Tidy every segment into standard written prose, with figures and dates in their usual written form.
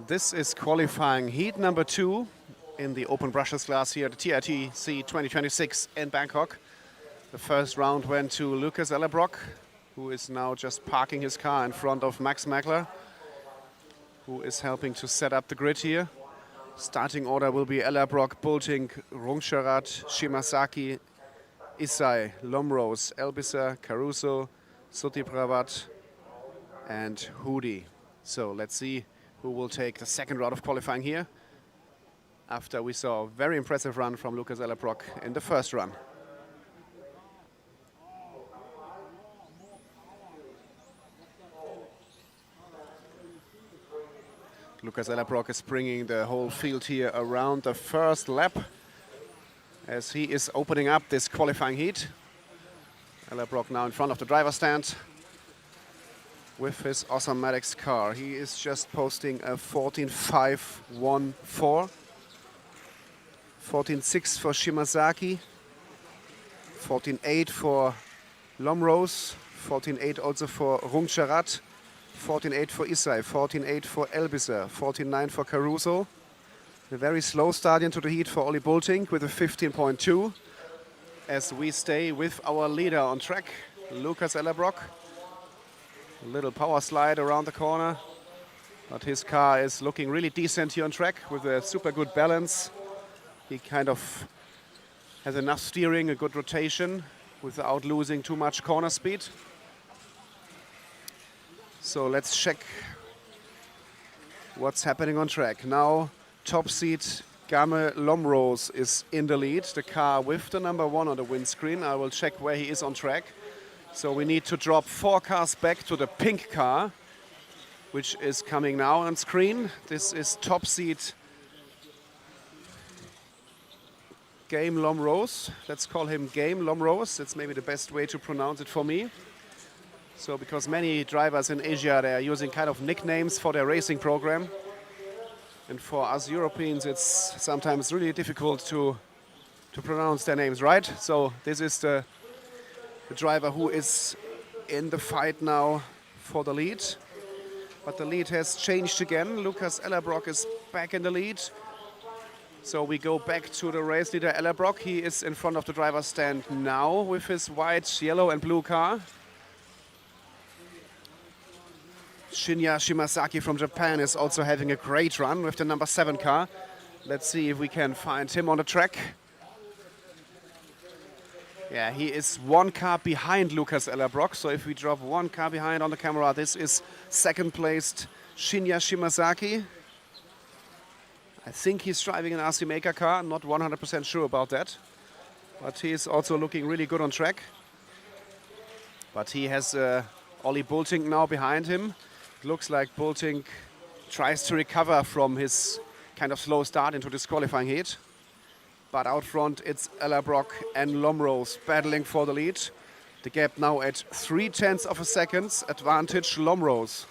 This is qualifying heat number 2 in the open brushless class here at the TITC 2026 in Bangkok. The first round went to Lucas Ellerbrock, who is now just parking his car in front of Max Magler, who is helping to set up the grid here. Starting order will be Ellerbrock, Bulting, Rungcharat, Shimasaki, Isai, Lomrose, Elbiser, Caruso, Sutipravat, and Hoodie. So let's see who will take the second round of qualifying here, after we saw a very impressive run from Lucas Ellerbrock in the first run. Lucas Ellerbrock is bringing the whole field here around the first lap as he is opening up this qualifying heat. Ellerbrock now in front of the driver's stand with his awesome Maddox car. He is just posting a 14.514, 14.6 for Shimasaki, 14.8 for Lomrose, 14.8 also for Rungcharat, 14.8 for Isai, 14.8 for Elbiser, 14.9 for Caruso. A very slow start into the heat for Olli Bulting with a 15.2 as we stay with our leader on track, Lucas Ellerbrock. A little power slide around the corner, but his car is looking really decent here on track with a super good balance. He kind of has enough steering, a good rotation without losing too much corner speed. So let's check what's happening on track. Now top seat Game Lomrose is in the lead, the car with the number 1 on the windscreen. I will check where he is on track. So we need to drop 4 cars back to the pink car, which is coming now on screen. This is top seat Game Lomrose. Let's call him Game Lomrose. That's maybe the best way to pronounce it for me. So because many drivers in Asia, they are using kind of nicknames for their racing program. And for us Europeans, it's sometimes really difficult to pronounce their names right. So this is the driver who is in the fight now for the lead. But the lead has changed again. Lucas Ellerbrock is back in the lead. So we go back to the race leader Ellerbrock. He is in front of the driver's stand now with his white, yellow and blue car. Shinya Shimasaki from Japan is also having a great run with the number 7 car. Let's see if we can find him on the track. Yeah, he is 1 car behind Lucas Ellerbrock. So if we drop 1 car behind on the camera, this is second placed Shinya Shimasaki. I think he's driving an RC Maker car. I'm not 100% sure about that. But he is also looking really good on track. But he has Olli Bulting now behind him. It looks like Bulting tries to recover from his kind of slow start into this qualifying heat. But out front, it's Ellerbrock and Lomrose battling for the lead. The gap now at 0.3 of a second, advantage Lomrose.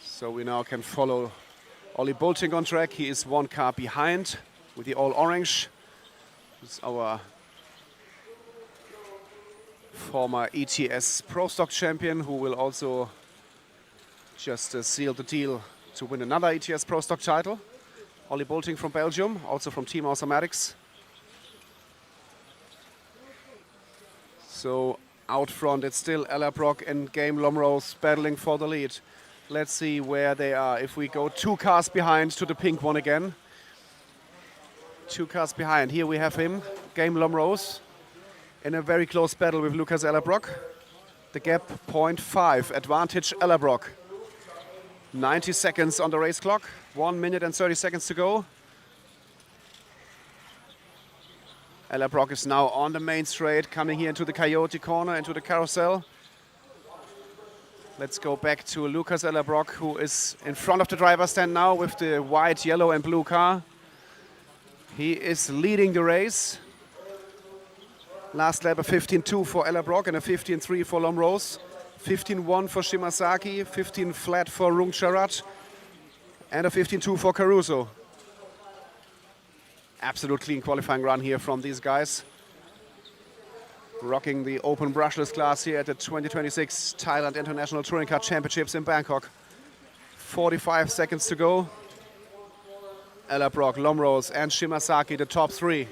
So we now can follow Olli Bulting on track. He is 1 car behind with the all orange. It's our former ETS Pro Stock champion, who will also just seal the deal to win another ETS Pro Stock title. Olli Bulting from Belgium, also from Team Automatics. So out front, it's still Ellerbrock and Game Lomrose battling for the lead. Let's see where they are. If we go 2 cars behind to the pink one again. 2 cars behind. Here we have him, Game Lomrose, in a very close battle with Lucas Ellerbrock. The gap 0.5, advantage Ellerbrock. 90 seconds on the race clock, 1 minute and 30 seconds to go. Ellerbrock is now on the main straight, coming here into the Coyote corner, into the carousel. Let's go back to Lucas Ellerbrock, who is in front of the driver's stand now with the white, yellow and blue car. He is leading the race. Last lap a 15.2 for Ellerbrock and a 15.3 for Lomrose. 15.1 for Shimasaki, 15 flat for Rungcharat and a 15.2 for Caruso. Absolute clean qualifying run here from these guys. rocking the open brushless class here at the 2026 Thailand International Touring Car Championships in Bangkok. 45 seconds to go. Ella Brock, Lomrose and Shimasaki, the top three.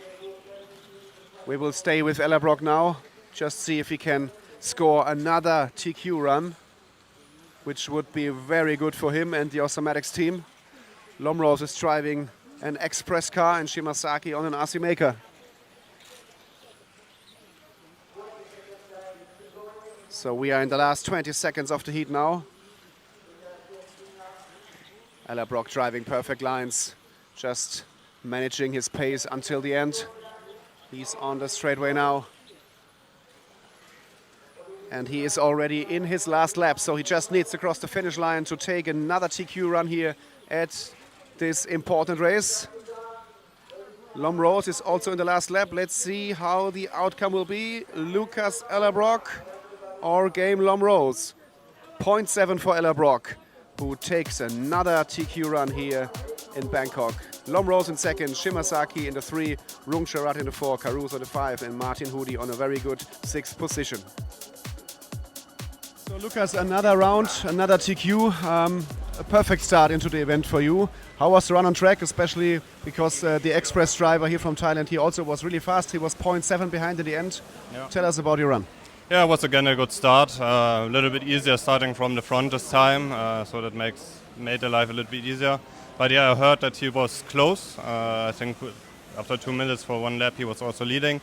We will stay with Ella Brock now, just see if he can score another TQ run, which would be very good for him and the Osomatics team. Lomrose is driving an express car and Shimasaki on an RC Maker. So we are in the last 20 seconds of the heat now. Ella Brock driving perfect lines, just managing his pace until the end. He's on the straightaway now. And he is already in his last lap, so he just needs to cross the finish line to take another TQ run here at this important race. Lomrose is also in the last lap. Let's see how the outcome will be. Lucas Ella Brock or Game Lomrose. 0.7 for Ella Brock, who takes another TQ run here in Bangkok. Lomrose in second, Shimasaki in the 3, Rung Charat in the 4, Caruso the 5, and Martin Hoody on a very good 6th position. So Lucas, another round, another TQ. A perfect start into the event for you. How was the run on track, especially because the express driver here from Thailand, he also was really fast. He was 0.7 behind in the end. Yeah. Tell us about your run. Yeah, it was again a good start. A little bit easier starting from the front this time, so that made the life a little bit easier. But yeah, I heard that he was close. I think after 2 minutes for one lap he was also leading.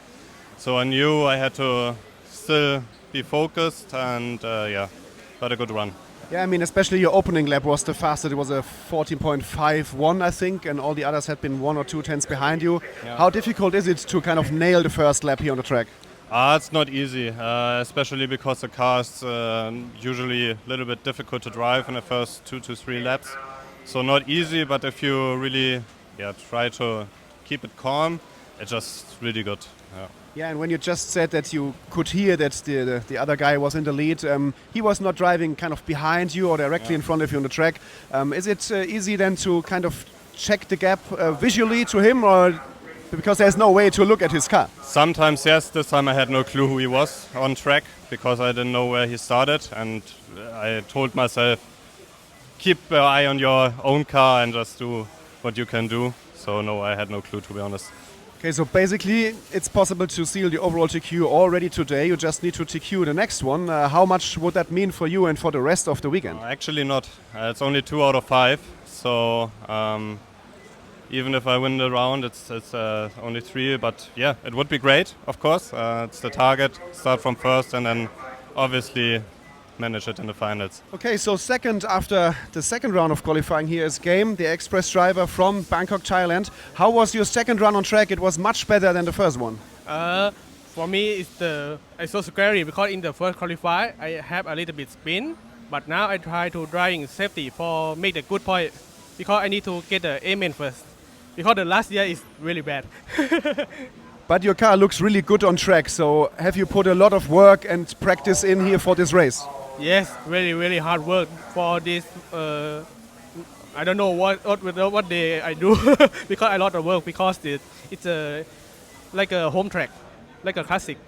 So I knew I had to still be focused and yeah, got a good run. Yeah, I mean, especially your opening lap was the fastest. It was a 14.51, I think, and all the others had been 1 or 2 tenths behind you. Yeah. How difficult is it to kind of nail the first lap here on the track? It's not easy, especially because the car is usually a little bit difficult to drive in the first 2 to 3 laps. So not easy, but if you really try to keep it calm, it's just really good. Yeah. Yeah, and when you just said that you could hear that the other guy was in the lead, he was not driving kind of behind you or directly in front of you on the track. Is it easy then to kind of check the gap visually to him, or because there's no way to look at his car? Sometimes yes, this time I had no clue who he was on track because I didn't know where he started, and I told myself, keep an eye on your own car and just do what you can do. So no, I had no clue, to be honest. Okay, so basically it's possible to seal the overall TQ already today. You just need to TQ the next one. How much would that mean for you and for the rest of the weekend? Actually not. It's only 2 out of 5. So even if I win the round, it's only 3. But yeah, it would be great, of course. It's the target. Start from first and then obviously manage it in the finals. Okay, so second after the second round of qualifying here is Game, the express driver from Bangkok, Thailand. How was your second run on track? It was much better than the first one. For me, it's so scary because in the first qualify I have a little bit spin, but now I try to drive in safety for make a good point because I need to get the amen first because the last year is really bad. But your car looks really good on track, so have you put a lot of work and practice in here for this race? Yes, really hard work for this. I don't know what day I do because a lot of work because it's like a home track, like a classic.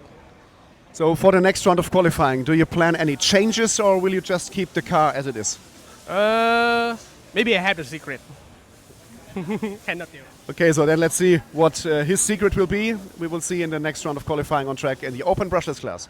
So for the next round of qualifying, do you plan any changes or will you just keep the car as it is? Maybe I have the secret. Cannot tell. Okay, so then let's see what his secret will be. We will see in the next round of qualifying on track in the open brushless class.